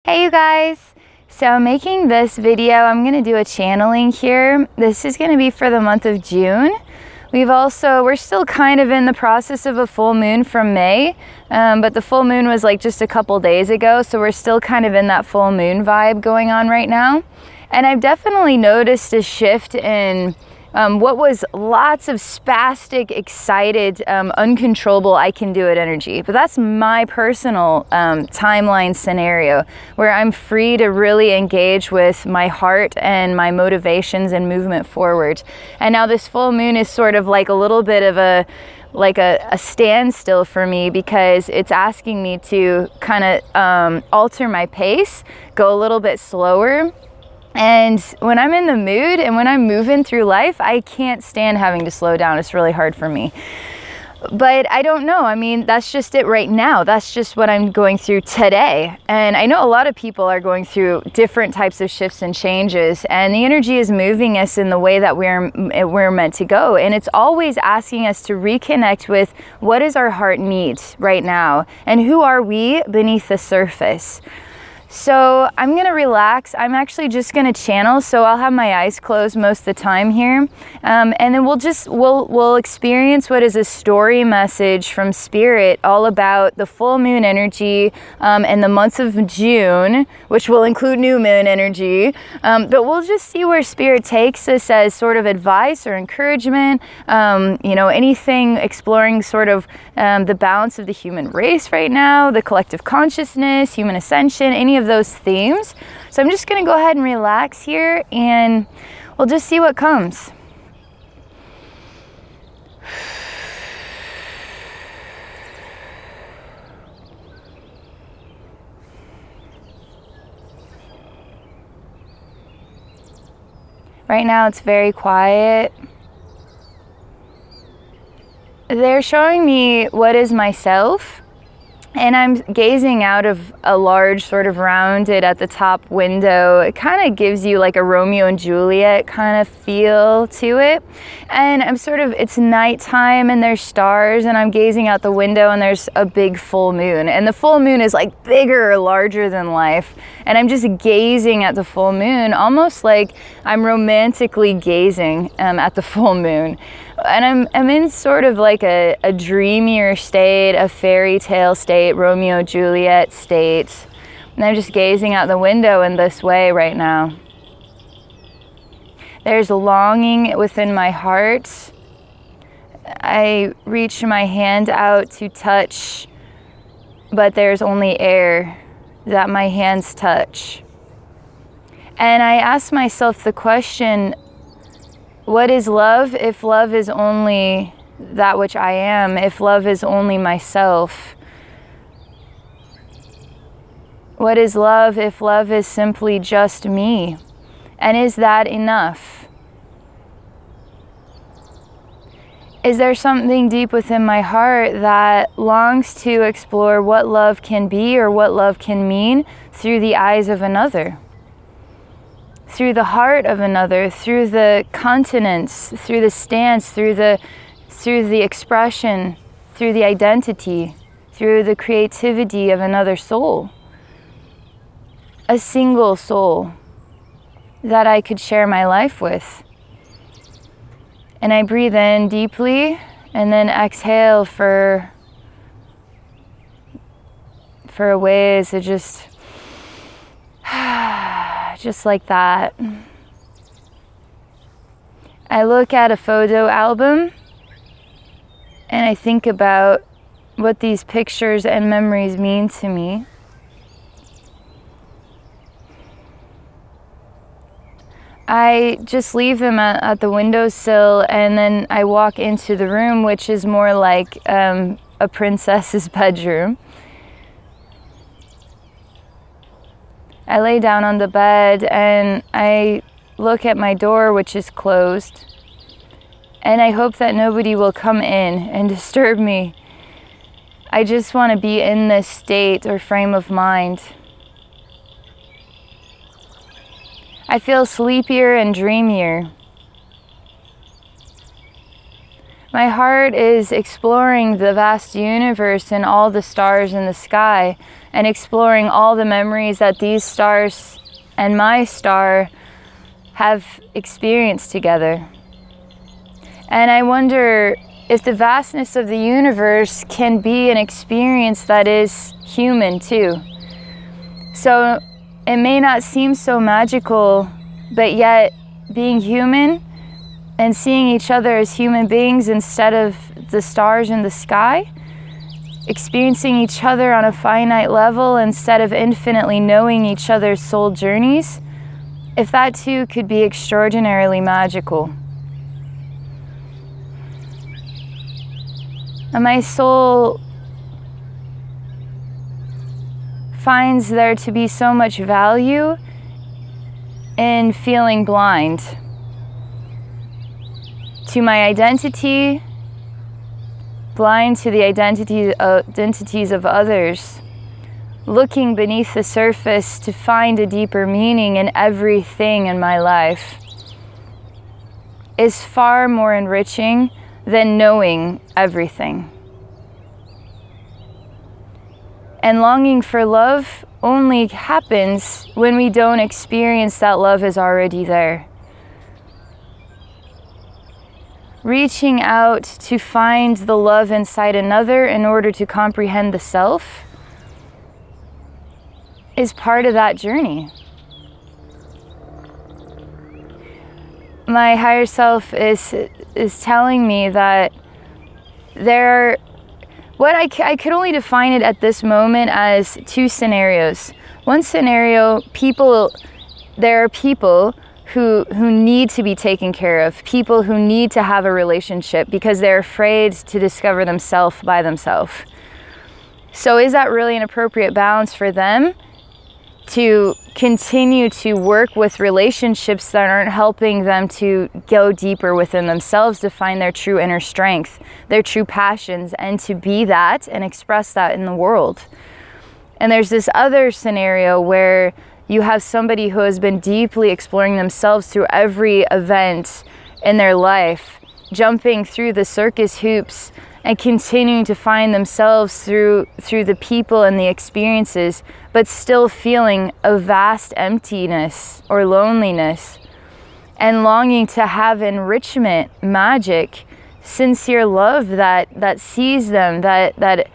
Hey you guys! So making this video, I'm going to do a channeling here. This is going to be for the month of June. We're still kind of in the process of a full moon from May, but the full moon was like just a couple days ago, so we're still kind of in that full moon vibe going on right now. And I've definitely noticed a shift in what was lots of spastic, excited, uncontrollable, I can do it energy. But that's my personal timeline scenario where I'm free to really engage with my heart and my motivations and movement forward. And now this full moon is sort of like a little bit of a standstill for me, because it's asking me to kind of alter my pace, go a little bit slower. And when I'm in the mood and when I'm moving through life, I can't stand having to slow down. It's really hard for me. But I don't know. I mean, that's just it right now. That's just what I'm going through today. And I know a lot of people are going through different types of shifts and changes, and the energy is moving us in the way that we're meant to go. And it's always asking us to reconnect with what is our heart needs right now and who are we beneath the surface. So I'm gonna relax. I'm actually just gonna channel, so I'll have my eyes closed most of the time here, and then we'll experience what is a story message from Spirit all about the full moon energy and the months of June, which will include new moon energy. But we'll just see where Spirit takes us as sort of advice or encouragement. You know, anything exploring sort of the balance of the human race right now, the collective consciousness, human ascension, any of those themes. So I'm just going to go ahead and relax here, and we'll just see what comes. Right now it's very quiet. They're showing me what is myself. And I'm gazing out of a large sort of rounded at the top window. It kind of gives you like a Romeo and Juliet kind of feel to it. And I'm sort of, it's nighttime and there's stars, and I'm gazing out the window and there's a big full moon. And the full moon is like bigger, larger than life. And I'm just gazing at the full moon, almost like I'm romantically gazing at the full moon. And I'm in sort of like a dreamier state, a fairy tale state, Romeo Juliet state. And I'm just gazing out the window in this way right now. There's longing within my heart. I reach my hand out to touch, but there's only air that my hands touch. And I ask myself the question, what is love if love is only that which I am, if love is only myself? What is love if love is simply just me? And is that enough? Is there something deep within my heart that longs to explore what love can be or what love can mean through the eyes of another? Through the heart of another, through the continence, through the stance, through the expression, through the identity, through the creativity of another soul. A single soul that I could share my life with. And I breathe in deeply and then exhale for a ways to just like that. I look at a photo album and I think about what these pictures and memories mean to me. I just leave them at the windowsill, and then I walk into the room, which is more like a princess's bedroom. I lay down on the bed and I look at my door, which is closed, and I hope that nobody will come in and disturb me. I just want to be in this state or frame of mind. I feel sleepier and dreamier. My heart is exploring the vast universe and all the stars in the sky, and exploring all the memories that these stars and my star have experienced together. And I wonder if the vastness of the universe can be an experience that is human too. So it may not seem so magical, but yet being human and seeing each other as human beings instead of the stars in the sky, experiencing each other on a finite level instead of infinitely knowing each other's soul journeys, if that too could be extraordinarily magical. And my soul finds there to be so much value in feeling blind to my identity, blind to the identities of others, looking beneath the surface to find a deeper meaning in everything in my life is far more enriching than knowing everything. And longing for love only happens when we don't experience that love is already there. Reaching out to find the love inside another in order to comprehend the self is part of that journey. My higher self is telling me that there are, I could only define it at this moment as two scenarios. One scenario, there are people who need to be taken care of, people who need to have a relationship because they're afraid to discover themselves by themselves. So is that really an appropriate balance for them to continue to work with relationships that aren't helping them to go deeper within themselves, to find their true inner strength, their true passions, and to be that and express that in the world? And there's this other scenario where you have somebody who has been deeply exploring themselves through every event in their life, jumping through the circus hoops and continuing to find themselves through the people and the experiences, but still feeling a vast emptiness or loneliness and longing to have enrichment, magic, sincere love that sees them, that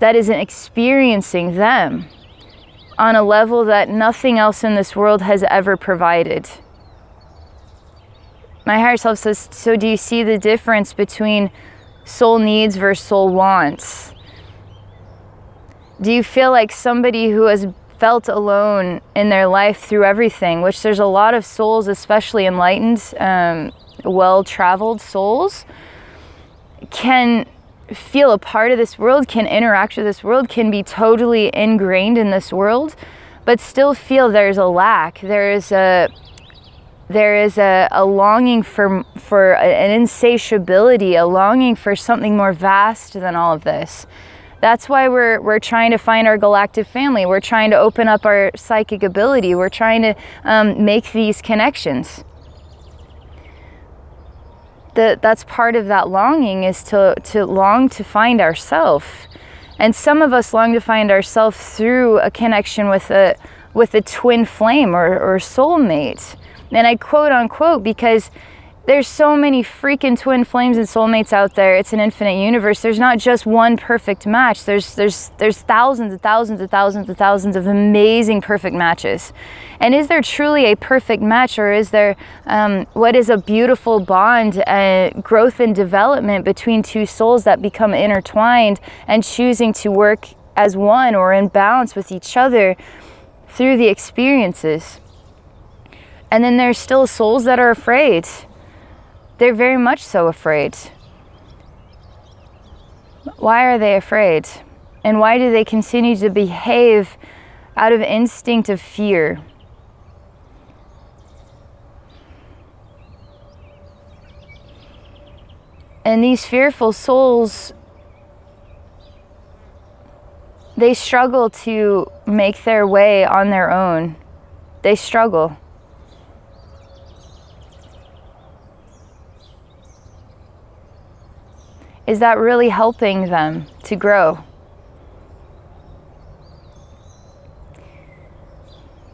isn't experiencing them on a level that nothing else in this world has ever provided. My higher self says, so do you see the difference between soul needs versus soul wants? Do you feel like somebody who has felt alone in their life through everything, which there's a lot of souls, especially enlightened, well-traveled souls, can feel a part of this world, can interact with this world, can be totally ingrained in this world, but still feel there's a lack, there is a longing for an insatiability, a longing for something more vast than all of this. That's why we're trying to find our galactic family. We're trying to open up our psychic ability. We're trying to make these connections. That's part of that longing, is to long to find ourself. And some of us long to find ourselves through a connection with a twin flame or soulmate. And I quote unquote because there's so many freaking twin flames and soulmates out there. It's an infinite universe. There's not just one perfect match. There's thousands and thousands and thousands and thousands of amazing perfect matches. And is there truly a perfect match, or is there what is a beautiful bond, growth and development between two souls that become intertwined and choosing to work as one or in balance with each other through the experiences? And then there's still souls that are afraid. They're very much so afraid. Why are they afraid? And why do they continue to behave out of instinct of fear? And these fearful souls, they struggle to make their way on their own. They struggle. Is that really helping them to grow?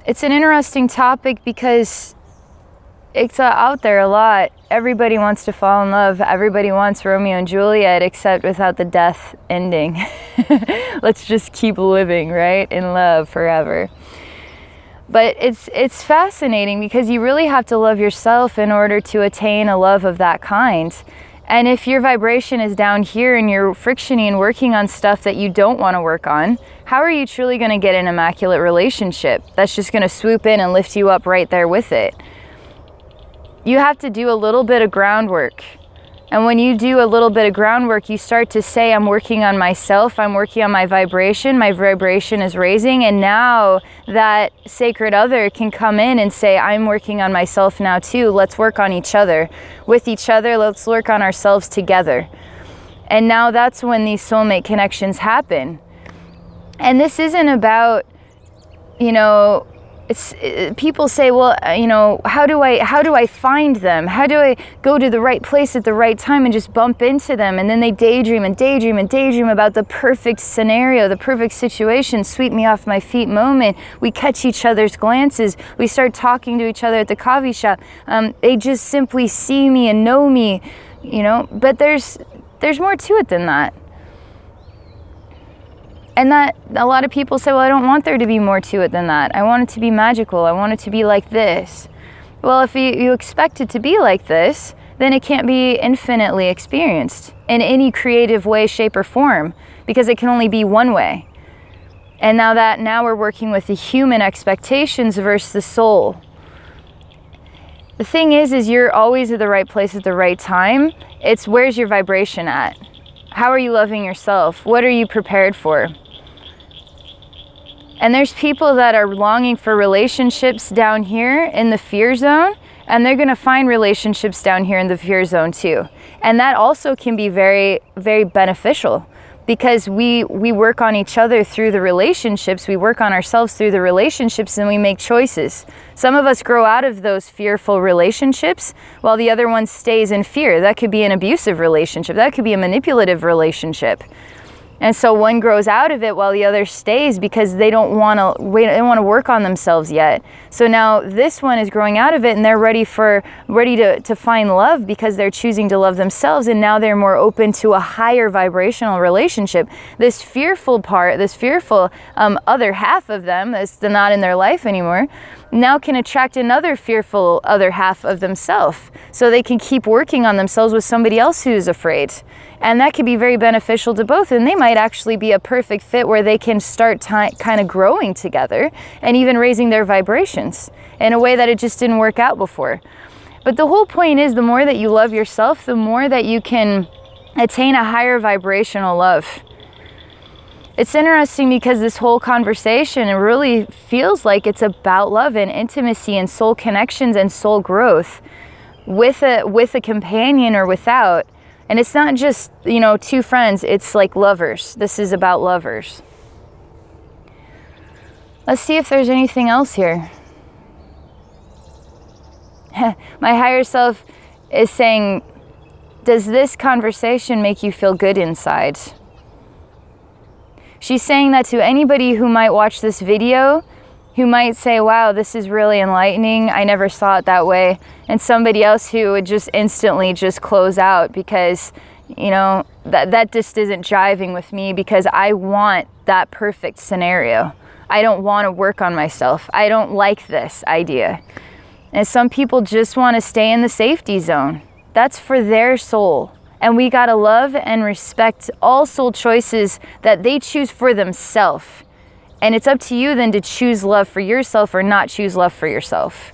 It's an interesting topic because it's out there a lot. Everybody wants to fall in love. Everybody wants Romeo and Juliet, except without the death ending. Let's just keep living, right? In love forever. But it's fascinating because you really have to love yourself in order to attain a love of that kind. And if your vibration is down here and you're frictioning and working on stuff that you don't want to work on, how are you truly going to get an immaculate relationship that's just going to swoop in and lift you up right there with it? You have to do a little bit of groundwork. And when you do a little bit of groundwork, you start to say, I'm working on myself, I'm working on my vibration is raising, and now that sacred other can come in and say, I'm working on myself now too, let's work on each other. With each other, let's work on ourselves together. And now that's when these soulmate connections happen. And this isn't about, you know, people say, well, you know, how do I find them? How do I go to the right place at the right time and just bump into them? And then they daydream and daydream and daydream about the perfect scenario, the perfect situation, sweep me off my feet moment. We catch each other's glances. We start talking to each other at the coffee shop. They just simply see me and know me, you know, but there's more to it than that. And that a lot of people say, well, I don't want there to be more to it than that. I want it to be magical. I want it to be like this. Well, if you expect it to be like this, then it can't be infinitely experienced in any creative way, shape, or form, because it can only be one way. And now we're working with the human expectations versus the soul. The thing is you're always at the right place at the right time. It's where's your vibration at? How are you loving yourself? What are you prepared for? And there's people that are longing for relationships down here in the fear zone, and they're going to find relationships down here in the fear zone too. And that also can be very, very beneficial because we work on each other through the relationships, we work on ourselves through the relationships, and we make choices. Some of us grow out of those fearful relationships while the other one stays in fear. That could be an abusive relationship. That could be a manipulative relationship. And so one grows out of it while the other stays because they don't want to work on themselves yet. So now this one is growing out of it and they're ready to find love because they're choosing to love themselves, and now they're more open to a higher vibrational relationship. This fearful part, this fearful other half of them that's not in their life anymore, now can attract another fearful other half of themselves. So they can keep working on themselves with somebody else who's afraid. And that could be very beneficial to both, and they might actually be a perfect fit where they can start kind of growing together and even raising their vibrations in a way that it just didn't work out before. But the whole point is, the more that you love yourself, the more that you can attain a higher vibrational love. It's interesting because this whole conversation, it really feels like it's about love and intimacy and soul connections and soul growth with a companion or without. And it's not just, you know, two friends, it's like lovers. This is about lovers. Let's see if there's anything else here. My higher self is saying, does this conversation make you feel good inside? She's saying that to anybody who might watch this video, who might say, wow, this is really enlightening. I never saw it that way. And somebody else who would just instantly just close out because, you know, that just isn't jiving with me because I want that perfect scenario. I don't want to work on myself. I don't like this idea. And some people just want to stay in the safety zone. That's for their soul. And we got to love and respect all soul choices that they choose for themselves. And it's up to you then to choose love for yourself or not choose love for yourself.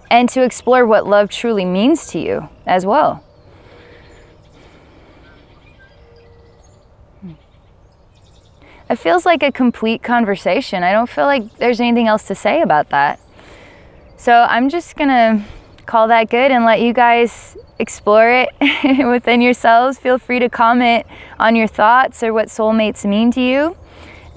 And to explore what love truly means to you as well. It feels like a complete conversation. I don't feel like there's anything else to say about that. So I'm just gonna call that good and let you guys explore it within yourselves. Feel free to comment on your thoughts or what soulmates mean to you.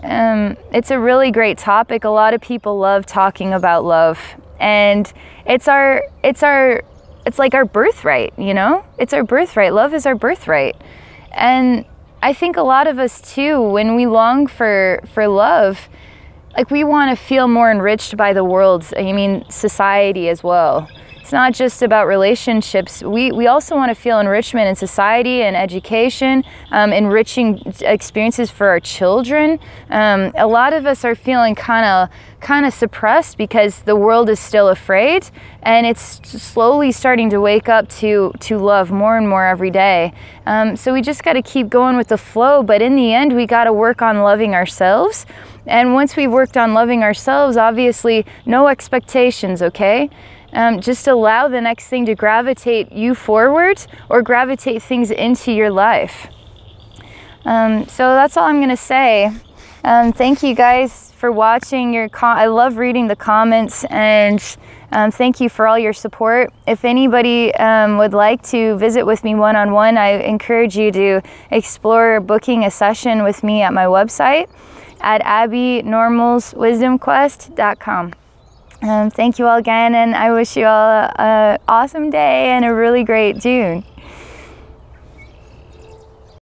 It's a really great topic. A lot of people love talking about love, and it's our it's like our birthright, you know? It's our birthright. Love is our birthright. And I think a lot of us too, when we long for love, like we want to feel more enriched by the world, I mean society as well. It's not just about relationships. We also want to feel enrichment in society and education, enriching experiences for our children. A lot of us are feeling kind of suppressed because the world is still afraid, and it's slowly starting to wake up to love more and more every day. So we just got to keep going with the flow, but in the end we got to work on loving ourselves. And once we've worked on loving ourselves, obviously no expectations, okay? Just allow the next thing to gravitate you forward or gravitate things into your life. So that's all I'm going to say. Thank you guys for watching. I love reading the comments, and thank you for all your support. If anybody would like to visit with me one-on-one, I encourage you to explore booking a session with me at my website at abbynormalswisdomquest.com. Thank you all again, and I wish you all an awesome day and a really great June.